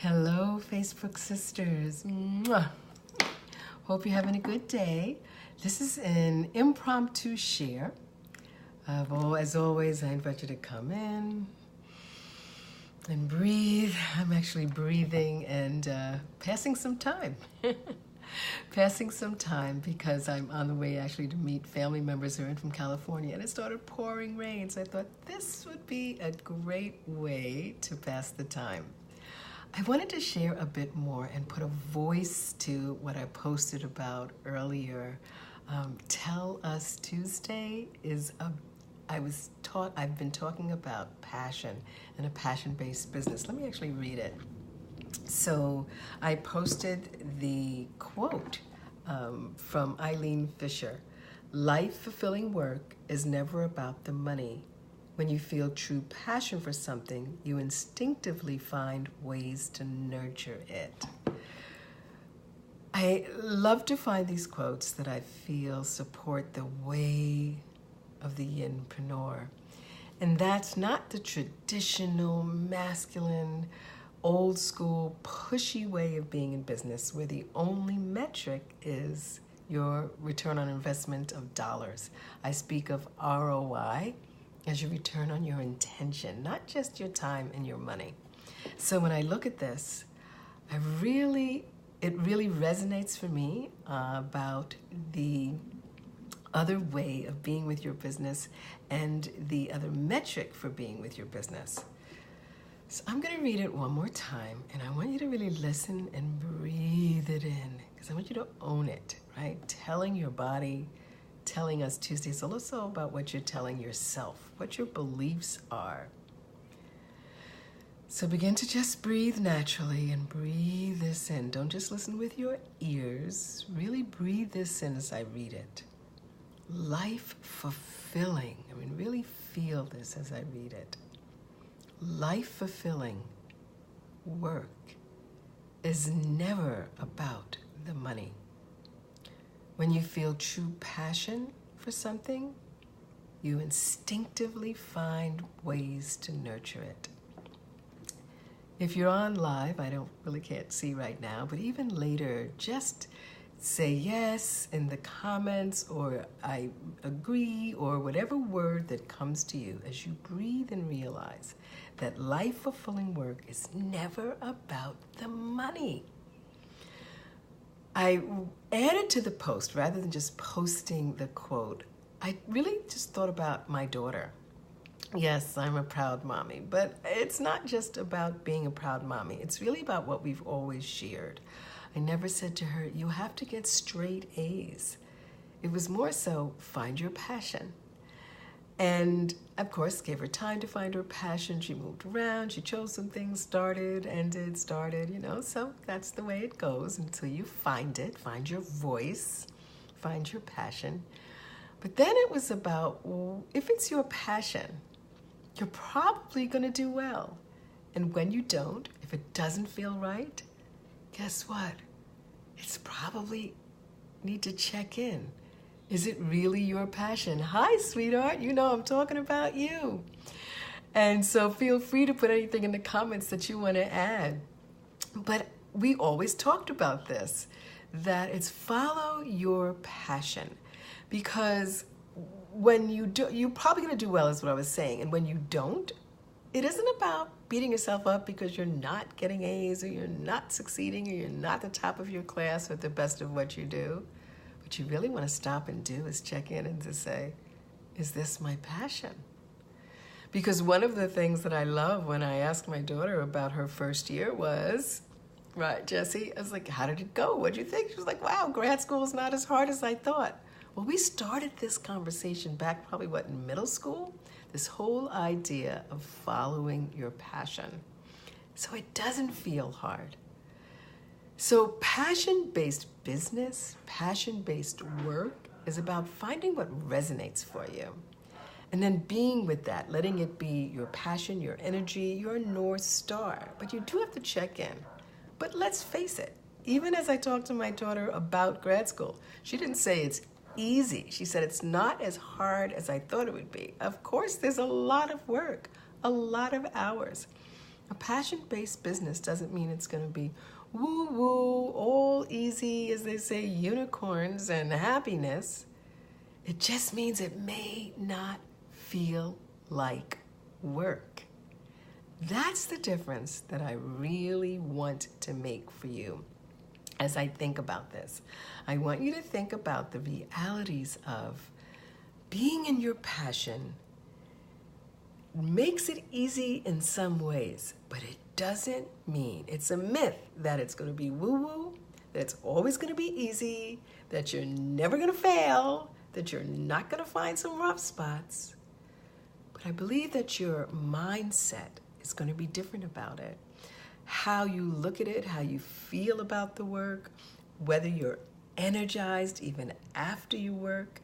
Hello, Facebook sisters. Mwah. Hope you're having a good day. This is an impromptu share. As always, I invite you to come in and breathe. I'm actually breathing and passing some time. Passing some time because I'm on the way actually to meet family members who are in from California, and it started pouring rain, so I thought this would be a great way to pass the time. I wanted to share a bit more and put a voice to what I posted about earlier. Tell Us Tuesday I've been talking about passion and a passion-based business. Let me actually read it. So I posted the quote from Eileen Fisher. Life-fulfilling work is never about the money. When you feel true passion for something, you instinctively find ways to nurture it. I love to find these quotes that I feel support the way of the yinpreneur. And that's not the traditional, masculine, old school, pushy way of being in business where the only metric is your return on investment of dollars. I speak of ROI as your return on your intention, not just your time and your money. So when I look at this, it really resonates for me about the other way of being with your business and the other metric for being with your business. So I'm going to read it one more time, and I want you to really listen and breathe it in, because I want you to own it, right? Telling your body, telling us Tuesday is also about what you're telling yourself, what your beliefs are. So begin to just breathe naturally and breathe this in. Don't just listen with your ears. Really breathe this in as I read it. Life fulfilling. Really feel this as I read it. Life-fulfilling work is never about the money. When you feel true passion for something, you instinctively find ways to nurture it. If you're on live, can't see right now, but even later, just say yes in the comments, or I agree, or whatever word that comes to you as you breathe and realize that life-fulfilling work is never about the money. I added to the post, rather than just posting the quote, I really just thought about my daughter. Yes, I'm a proud mommy, but it's not just about being a proud mommy. It's really about what we've always shared. I never said to her, you have to get straight A's. It was more so, find your passion. And of course, gave her time to find her passion. She moved around, she chose some things, started, so that's the way it goes until you find it, find your voice, find your passion. But then it was about, if it's your passion, you're probably going to do well. And when you don't, if it doesn't feel right, guess what? It's probably need to check in. Is it really your passion? Hi, sweetheart. You know I'm talking about you. And so feel free to put anything in the comments that you want to add. But we always talked about this, that it's follow your passion. Because when you do, you're probably going to do well, is what I was saying. And when you don't, it isn't about beating yourself up because you're not getting A's, or you're not succeeding, or you're not the top of your class or the best of what you do. What you really want to stop and do is check in and to say, is this my passion? Because one of the things that I love when I asked my daughter about her first year was, right, Jessie, I was like, how did it go? What'd you think? She was like, wow, grad school is not as hard as I thought. Well, we started this conversation back probably, in middle school? This whole idea of following your passion. So it doesn't feel hard. So passion-based business, passion-based work is about finding what resonates for you. And then being with that, letting it be your passion, your energy, your North Star. But you do have to check in. But let's face it, even as I talked to my daughter about grad school, she didn't say it's easy. She said it's not as hard as I thought it would be. Of course, there's a lot of work, a lot of hours. A passion-based business doesn't mean it's going to be woo-woo, all easy, as they say, unicorns and happiness. It just means it may not feel like work. That's the difference that I really want to make for you as I think about this. I want you to think about the realities of being in your passion. Makes it easy in some ways, but it doesn't mean, it's a myth that it's going to be woo-woo, that it's always going to be easy, that you're never going to fail, that you're not going to find some rough spots. But I believe that your mindset is going to be different about it. How you look at it, how you feel about the work, whether you're energized even after you work.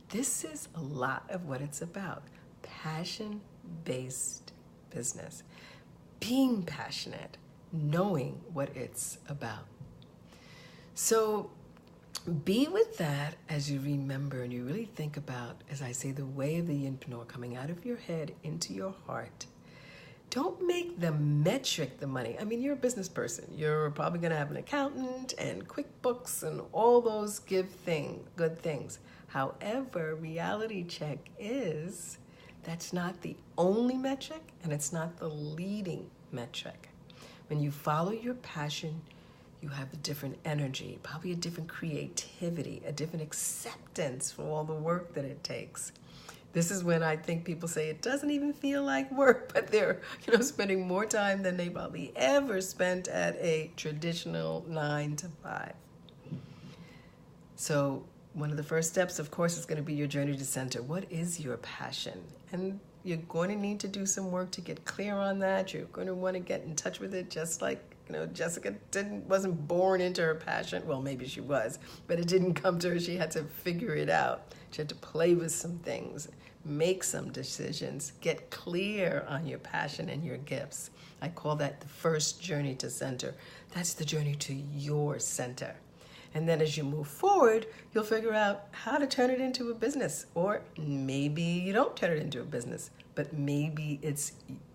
This is a lot of what it's about. Passion-based business. Being passionate, knowing what it's about. So be with that as you remember and you really think about, as I say, the way of the mompreneur coming out of your head into your heart. Don't make the metric the money. I mean, you're a business person. You're probably going to have an accountant and QuickBooks and all those good things. However, reality check is that's not the only metric and it's not the leading metric. When you follow your passion, you have a different energy, probably a different creativity, a different acceptance for all the work that it takes. This is when I think people say it doesn't even feel like work, but they're, spending more time than they probably ever spent at a traditional 9-to-5. So one of the first steps, of course, is going to be your journey to center. What is your passion? And you're going to need to do some work to get clear on that. You're going to want to get in touch with it, just like Jessica wasn't born into her passion. Well, maybe she was, but it didn't come to her. She had to figure it out. She had to play with some things, make some decisions, get clear on your passion and your gifts. I call that the first journey to center. That's the journey to your center. And then as you move forward, you'll figure out how to turn it into a business. Or maybe you don't turn it into a business, but maybe it's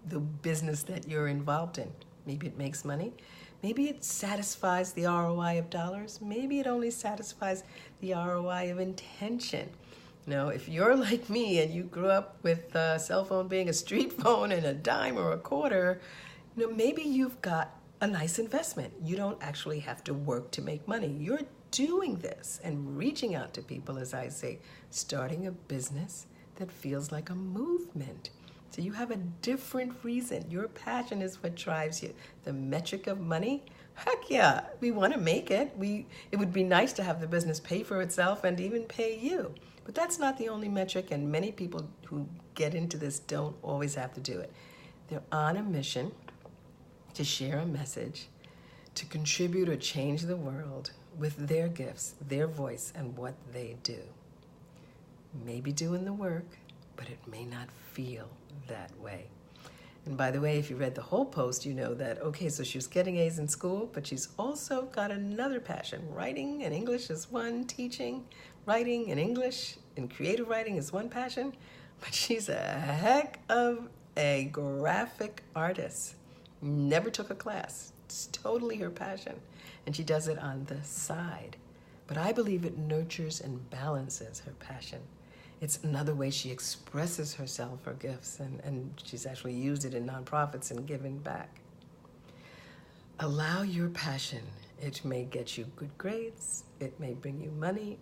the business that you're involved in. Maybe it makes money. Maybe it satisfies the ROI of dollars. Maybe it only satisfies the ROI of intention. If you're like me and you grew up with a cell phone being a street phone and a dime or a quarter, maybe you've got a nice investment. You don't actually have to work to make money. You're doing this and reaching out to people, as I say, starting a business that feels like a movement. So you have a different reason. Your passion is what drives you. The metric of money, heck yeah, we want to make it. It would be nice to have the business pay for itself and even pay you. But that's not the only metric, and many people who get into this don't always have to do it. They're on a mission to share a message, to contribute or change the world with their gifts, their voice, and what they do. Maybe doing the work, but it may not feel that way. And by the way, if you read the whole post, you know that, okay, so she was getting A's in school, but she's also got another passion. Writing and English is one, teaching, writing and English and creative writing is one passion, but she's a heck of a graphic artist. Never took a class. It's totally her passion, and she does it on the side. But I believe it nurtures and balances her passion. It's another way she expresses herself, her gifts, and she's actually used it in nonprofits and given back. Allow your passion. It may get you good grades, it may bring you money,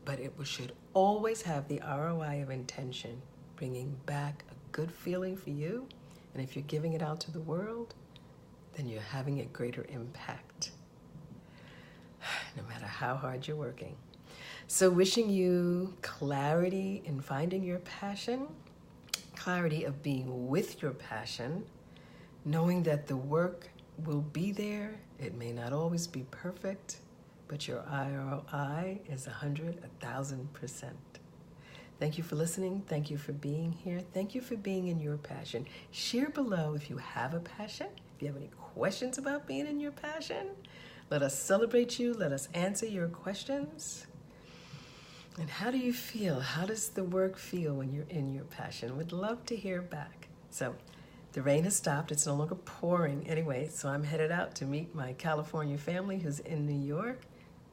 but it should always have the ROI of intention, bringing back a good feeling for you. And if you're giving it out to the world, then you're having a greater impact, no matter how hard you're working. So wishing you clarity in finding your passion, clarity of being with your passion, knowing that the work will be there. It may not always be perfect, but your ROI is 1,000%. Thank you for listening. Thank you for being here. Thank you for being in your passion. Share below if you have a passion. If you have any questions about being in your passion, let us celebrate you. Let us answer your questions. And how do you feel? How does the work feel when you're in your passion? Would love to hear back. So The rain has stopped. It's no longer pouring anyway, so I'm headed out to meet my California family who's in New York.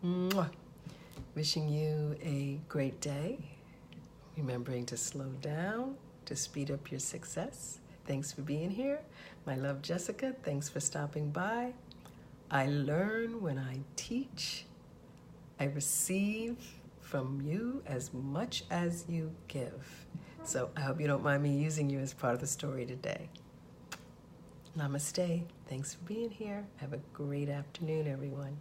Mwah. Wishing you a great day. Remembering to slow down, to speed up your success. Thanks for being here. My love, Jessica. Thanks for stopping by. I learn when I teach. I receive from you as much as you give. So I hope you don't mind me using you as part of the story today. Namaste. Thanks for being here. Have a great afternoon, everyone.